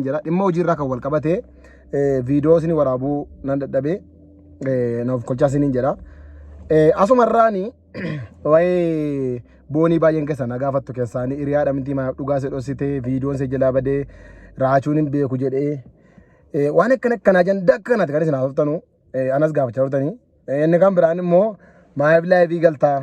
jira dhimma hojiirraa kan wal qabate viidiyoo isin waraabuu nan dadhabe naaf kolchaa isin jira asumarraani waa'ee boonii baay'een keessa na gaafattu keessaanii hiriyaadha miti maaf dhugaa se dhossite viidiyoon se jalaa badee raachuun hin beeku jedhee waan akkanaa janda akkanatti kan isin haasoftanu anas gaafachaa turtanii inni kan biraan immoo maaf laayivii galtaa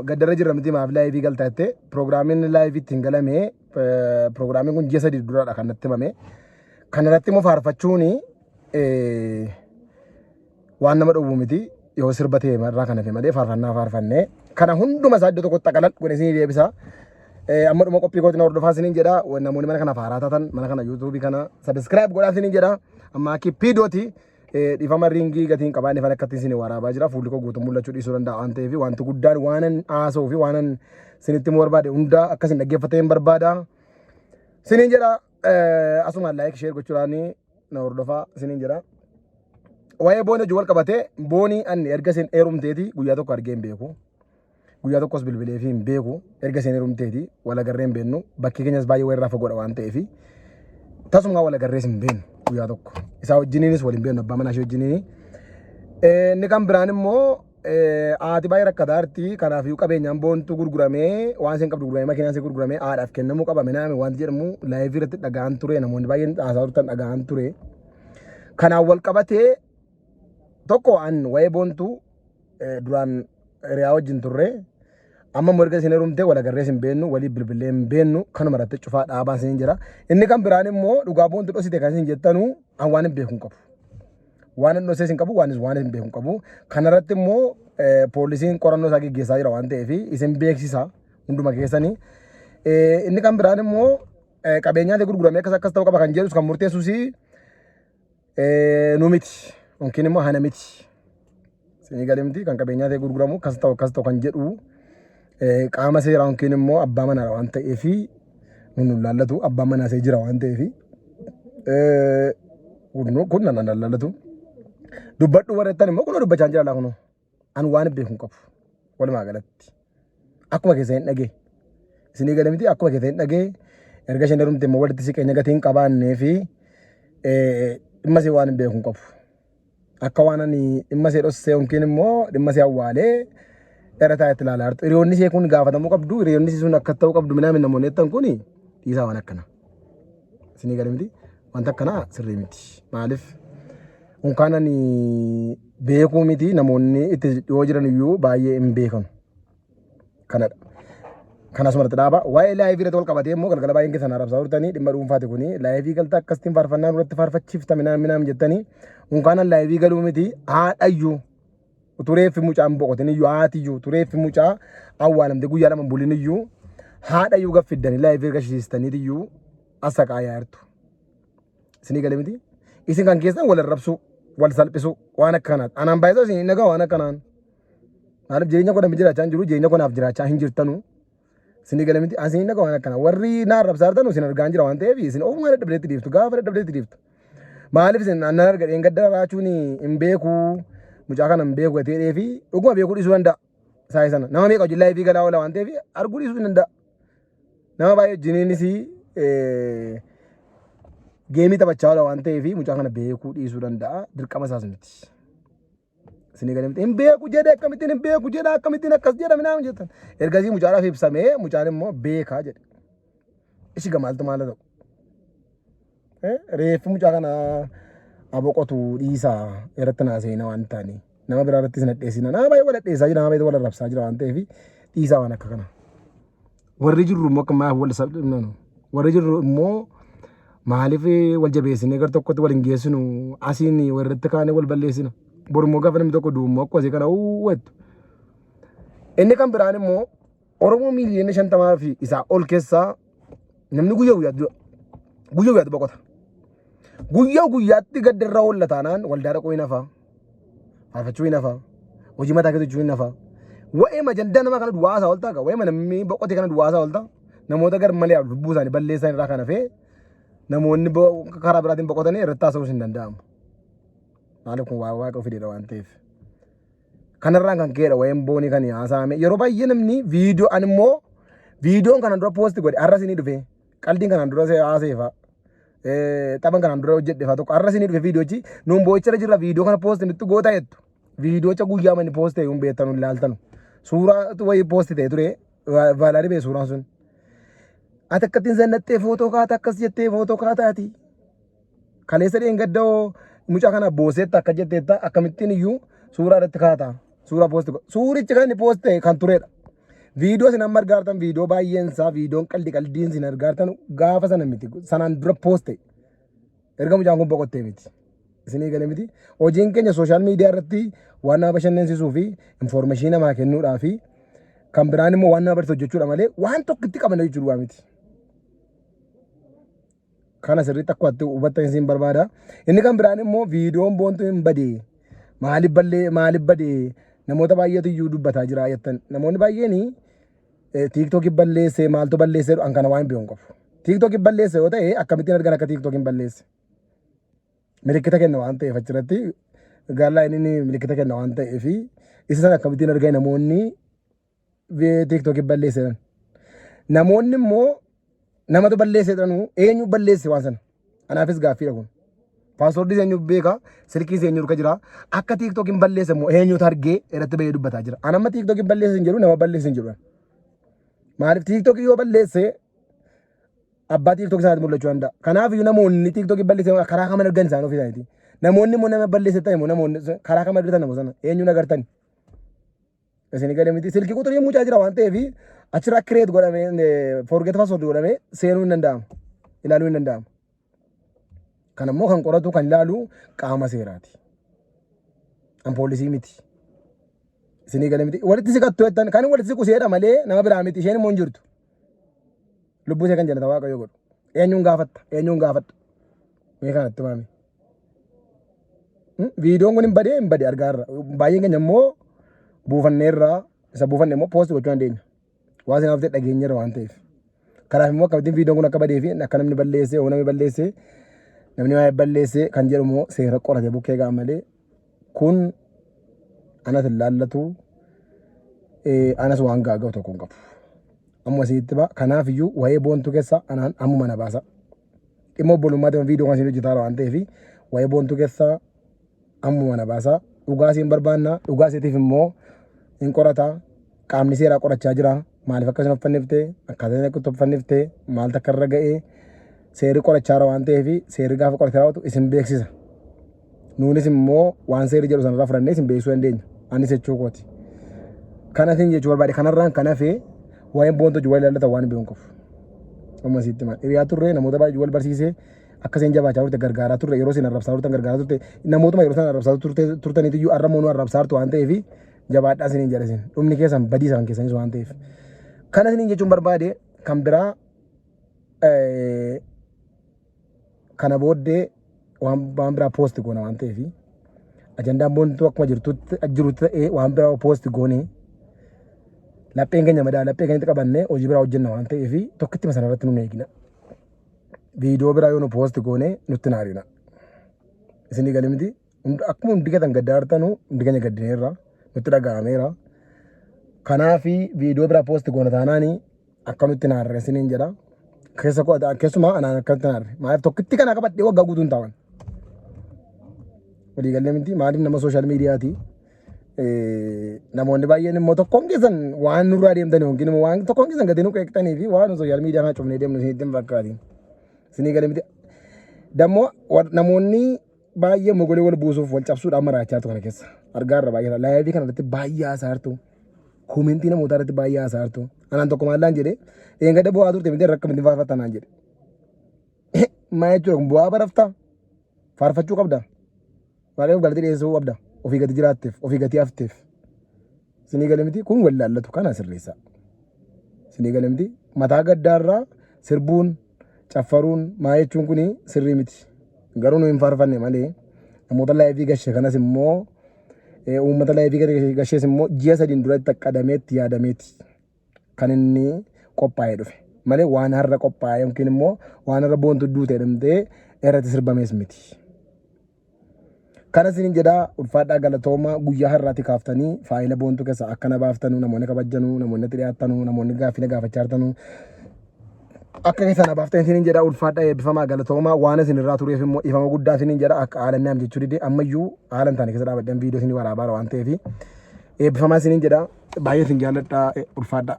gaddarra jirra miti maaf laayivii galtaa jettee piroogiraamiin laayivii ittiin galame piroogiraamiin kun ji'a sadii duraadha kan natti himame kanarratti immoo faarfachuuni waan nama dhowwu miti yoo sirba ta'e marraa kana fi malee faarfannee kana hunduma isaa iddoo tokkotti xaqalan kun isin deebisa amma dhuma qophii kootiin hordofaa isiniin jedha namoonni mana kana faaraa taatan mana kana yuutuubii kana sabiskiraayib godhaa isiniin jedha amma akki piidooti dhifama ringii gatiin qabaanne fan akkatti isin waraabaa jira fuulli koo guutuu mul'achuu dhiisuu danda'a waan ta'eef wanti guddaan waanan haasa'uu fi waanan isinitti immoo barbaade hunda akkasin dhaggeeffatee hin barbaada isiniin jedha asumaan laayik sheer gochuudhaan na hordofaa isiniin jedha waa'ee boonii hojii wal qabatee boonii anni erga isin heerumteeti guyyaa tokko argee hin beeku guyyaa tokkos bilbilee fi hin beeku erga isin heerumteeti wal agarree hin beennu bakki keenyas baay'ee walirraa fagoodha waan ta'eef tasuma wal agarrees hin beennu guyyaa tokko isaa wajjiniinis wal hin beennu abbaa manaa ishee wajjiniini inni kan biraan immoo haati baay'ee rakkataa jirti kanaafuu qabeenyaan boontu gurguramee waan isin qabdu gurguramee makiinaan isin gurguramee haadhaaf kennamuu qaba minaame wanti jedhamu laayivii irratti dhaga'an ture namoonni baay'een haasaa turtan dhaga'an ture kanaan wal qabatee tokko an waa'ee boontu duraan hiriyaa wajjin turre amma erga isin heerumtee wal agarrees hin beennu walii bilbilee hin beennu kanuma irratti cufaa dhaabaan isin jira inni kan biraan immoo dhugaa boontu dhosite kan isin jettanu an waan hin beeku hin qabu waan hin dhosees hin qabu waan hin beeku hin qabu kanarratti immoo poolisiin qorannoo isaa gaggeessaa jira waan ta'eef isin beeksisa hunduma keessanii inni kan biraan immoo qabeenyaan gurguramee akkas ta'uu qaba kan jedhus kan murteessus nu miti yookiin immoo hana miti isinii galee miti kan qabeenyaa ta'e gurguramu akkas ta'u kan jedhu qaama seeraa yookiin immoo abbaa manaa waan ta'eef nun laallatu abbaa manaa see jira waan ta'eef kun nan laallatu dubbadhu warreettan immoo kun dubbachaa jira laa kunu an waan beeku hin qabu walumaa galatti akkuma keessa hin dhagee isinii galee miti akkuma keessa hin dhagee erga isheen heerumte immoo walitti siqeenya gatii hin qabaannee fi dhimma see waan hin beeku hin qabu akka waan ani dhimma see dhossee yookiin immoo dhimma see awwaalee dharataa itti ilaalaa jirtu hiriyoonni see kun gaafatamuu qabdu hiriyoonni see sun akka ta'uu qabdu minaami namoonni jettan kun dhiisaa waan akkana isinii galee miti wanta akkanaa sirrii miti maaliif unkaan ani beekuu miti namoonni itti dhiyoo jiran iyyuu baay'ee hin beekanu kanadha kanasuma irratti dhaaba waa'ee laayivii irratti wal qabatee immoo galgala baay'een keessan arabsaa turtanii dhimma dhuunfaati kuni laayivii galtaa akkasitiin faarfannaa irratti faarfachiifta minaam jettanii unkaan an laayivii galuu miti haadhayyuu tureeffi mucaan boqotin iyyuu haatiyyuu tureeffi mucaa awwaalamte guyyaa lama bulin iyyuu haadhayyuu gaffiddanii laayivii gashisiistaniit iyyuu asaqaa yaartu isinii galee miti isin kan keessan wal arrabsu wal salphisu waan akkanaat anaan baay'isoo isin nagaa waan akkanaan maaliif jireenya koo namni jiraachaa hin jiru jireenya koo naaf jiraachaa hin jirtanu isinii galee miti isin nagaa waan akkanaa warri na arrabsaa jirtanu isin argaa hin jira waan ta'eef isin ofumaa dadhabdeetti dhiiftu gaafa dadhabdeetti dhiiftu maaliif isin annan arga dheen gadda raachuun hin beeku mucaa kana hin beeku gatee fi dhuguma beekuu dhiisuu danda'a isaa sana nama meeqa hojii laayivii galaa oola waan ta'eef arguu dhiisuu danda'a nama baay'ee jiniinis geemii taphachaa oola waan ta'eef mucaa kana beekuu dhiisuu danda'a dirqama isaas miti isinii galee miti hin beeku jedhe akkamittiin hin beeku jedha akkamittiin akkas jedha minaam jettan ergasii mucaadhaaf ibsamee mucaan immoo beekaa jedhe ishi gamaaltu maal ta'u reeffi mucaa kana aboqotu dhiisaa irratti naaseena waan ta'anii nama biraa irratti sin hadheessina nama baay'ee wal hadheessaa jira nama baay'ee wal arrabsaa jira waan ta'eef dhiisaa waan akka kana warri jirru immoo akka maaf wal sabdhimnanu warri jirru immoo maaliif wal jabeessinee gar tokkotti wal hin geessinu asiin warratti kaanee wal balleessina borummoo gaafa namni tokko duummoo akkoo asii kana uwwattu inni kan biraan immoo Oromoo miiliyoona 50 fi isaa ol keessaa namni guyyaa guyyaatti boqota guyyaatti gaddarraa oolla taanaan waldaa dhaquu hin hafaa faarfachuu hin hafaa hojii mataa keessachuu hin hafaa wa'ee majandaa nama kana duwwaasaa ooltaa qaba wa'ee namni boqote kana duwwaasaa ooltaa namoota gar malee lubbuu isaanii balleessan irraa kan hafee namoonni karaa biraatiin boqotanii irratti haasa'uus hin danda'amu maaliif kun waaqa ofiidha waan ta'eef kanarraan kan ka'edha wa'een boonii kan haasa'ame yeroo baay'ee namni viidiyoo an immoo viidiyoon kanaan dura poosti godhe har'a isinii dhufe qaldiin kanaan dura haaseefa Taphan kanaan dura hojjedhe fa'aa tokko har'a isinii dhufe viidiyoochi nuun boo'ichara jirra viidiyoo kana poosti nutti goota jettu viidiyoocha guyyaa manni poosti ta'e hin beektanu hin laaltanu suuraa wayii poosti ta'e ture vaalaarii bee suuraan sun ati akkattiin zannattee footoo kaata akkas jettee footoo kaataati kaleessa dheengaddoo mucaa kana booseetta akka jetteetta akkamittiin iyyuu suuraa irratti kaata suuraa poosti suurichi kan inni poosti ta'e kan turedha. Viidiyoo sin amma argaartan viidiyoo baay'een isaa viidiyoon qaldiin sin argaartan gaafa sana miti sanaan dura pooste erga mucaan kun boqottee miti isinii galee miti hojiin keenya sooshaal miidiyaa irratti waan nama bashannansiisuu fi infoormeeshinii namaa kennuudhaa fi kan biraan immoo waan nama barsiisu hojjechuudha malee waan tokkitti qaban jechuudha miti. Kana sirriitti akka hubattan isin barbaada. Inni kan biraan immoo viidiyoon boontu hin badee maaliif badee namoota baay'eetu iyyuu dubbataa jira jettan namoonni baay'een TikTok balleesse maaltu balleesse an kana waan biyoon qabu. TikTok balleesse yoo ta'e akkamittiin argan akka TikTok balleesse. Milikkita kenna waan ta'eef achirratti gaallaa inni milikkita kenna waan ta'eef isa sana akkamittiin argan namoonni TikTok balleesse. Namoonni immoo namatu balleesse jedhanu eenyu balleesse waan sana. Anaafis gaaffiidha kun. Paaswoordii eenyu beeka silkii eenyu dhuka jira akka TikTok balleesse immoo eenyutu argee irratti bahee dubbataa jira. Anamma TikTok balleesse hin jedhu nama balleesse hin jedhu. Maaliif TikTok yoo balleesse abbaa TikTok isaatti mul'achuu danda'a. Kanaaf iyyuu namoonni TikTok balleesse karaa kam argan isaan ofii isaaniiti. Namoonni immoo nama balleesse ta'e immoo namoonni karaa kam argatan nama sana eenyuun agartani. Isin galee miti silkii quxurii mucaa jira waan ta'eef achirraa kireet godhamee forget password godhamee seenuu hin danda'amu ilaaluu hin danda'amu. Kan immoo kan qoratu kan ilaalu qaama seeraati. An poolisii miti. Isinii galee miti walitti siqattu jettan kan walitti siqu seedha malee nama biraa miti isheen immoo hin jirtu. Lubbuu ishee kan jaalata waaqayyo godhu. Eenyuun gaafatta. Mee kanatti maami. Viidiyoon kun hin badee argaarra. Baay'een keenya immoo buufanneerraa isa buufanne immoo poosti gochuu dandeenya. Waan sinaaf ta'e dhageenyerra waan ta'eef. Kanaaf immoo akkamittiin viidiyoon kun akka badee fi akka namni balleessee namni balleessee namni waa balleessee kan jedhu immoo seera qorate bukkee ga'a malee kun anas hin laallatu anas waan gaaga'u tokko hin qabu. Amma asitti ba'a kanaaf iyyuu wayee boontuu keessa anaan ammuma na baasa. Dhimma obbolummaatti viidiyoo kan isin hojjetaa waan ta'eef wayee boontuu keessa ammuma na baasa. Dhugaa isin barbaanna dhugaa isiitiif immoo hin qorata qaamni seeraa qorachaa jira. Maaliif akkasuma uffanniftee akkaataa akka uffanniftee maaltu akka irra ga'ee seerri qorachaa jira waan ta'eef seerri gaafa qoratee raawwatu isin beeksisa. Nuunis immoo waan seerri jedhu sanarraa fudhannee isin beeksisuu dandeenya. Anis jechuu kooti. Kana isin jechuu barbaade kanarraan kan hafe waa'een boontuu wal ilaallata waan beekun qabu. Amma asitti maal hiriyaa turre namoota baay'ee wal barsiisee akka isin jabaachaa turte gargaaraa turre yeroo isin arrabsaa turtan gargaaraa turte namootuma yeroo isin arrabsaa turtaniitu iyyuu arra moonuu arrabsaa turtu waan ta'eef jabaadhaa isiniin jedha isin dhumni keessan badii isaan keessanis waan ta'eef. Kana isiniin jechuun barbaade kan biraa kana booddee waan biraa poosti goona waan ta'eef ajandaan boontuu akkuma jirutti ta'ee waan biraa poosti goone lapheen keenya madaa laphee keenyatti qabannee hojii biraa hojjenna waan ta'eef tokkitti masana irratti nun eegina. Viidiyoo biraa yoo nu poosti goone nutti naarina. Isinii galee miti akkuma hundi keessan gaddaartanu hundi keenya gaddineerra nutti dhaga'ameera. Kanaaf viidiyoo biraa poosti goona taanaani akka nutti naarre isiniin jedha. Keessumaa anaan akkatti naarre maaliif tokkitti kana qabadhee waggaa guutuun taa'an. Walii galee miti maaliif nama sooshaal miidiyaati. Namoonni baay'een immoo tokkoon keessan waan nurraa deemtanii yookiin immoo waan tokkoon keessan gatii nu qeeqxanii fi waan sooshaal miidiyaa kana cufnee deemnu isinitti hin fakkaatiin. Isinii galee miti. Dammoo namoonni baay'ee mogolee wal buusuuf wal cabsuudhaan maraachaa tu kana keessa argaarra baay'ee laayivii kana irratti baay'ee haasaartu. Komentii namoota irratti baay'ee haasaartu. Anaan tokko maallaan jedhee eeggadda bu'aa turte miti rakka miti faarfattaa naan jedhe. Maa jechuudha bu'aa baraftaa faarfachuu qabda. Waaqayyoof galata dhiyeessuu qabda. Ofii gati jiraatteef ofii gati hafteef. Isinii galee miti kun wal laallatu kana sirreessa. Isinii galee miti mataa gaddaarraa sirbuun caffaruun maa jechuun kuni sirrii miti. Garuu nu hin faarfanne malee namoota laayivii gashee kanas immoo uummata laayivii gashees immoo ji'a sadiin duratti qaqqadameetti yaadameeti kan inni qophaa'ee dhufe malee waan har'a qophaa'ee yookiin immoo waan har'a boontu duutee dhamtee irratti sirbamees miti. Kana isin jedhaa ulfaadhaa galatooma guyyaa har'aatti kaaftanii faayila boontu keessa akkana baaftanu namoonni kabajjanuu namoonni itti dhiyaattanu namoonni gaaffii gaafachaa jirtanu akka keessan abaaftan isiniin jedha ulfaadha eebbifamaa galatoomaa waan isin irraa tureef immoo ifama guddaa isiniin jedha akka haalanni am jechuu dide ammayyuu haalan taane keessa dhaabaddan viidiyoo isinii waraabaa waan ta'eef eebbifamaa isiniin jedha baay'ee isin jaalladha ulfaadha.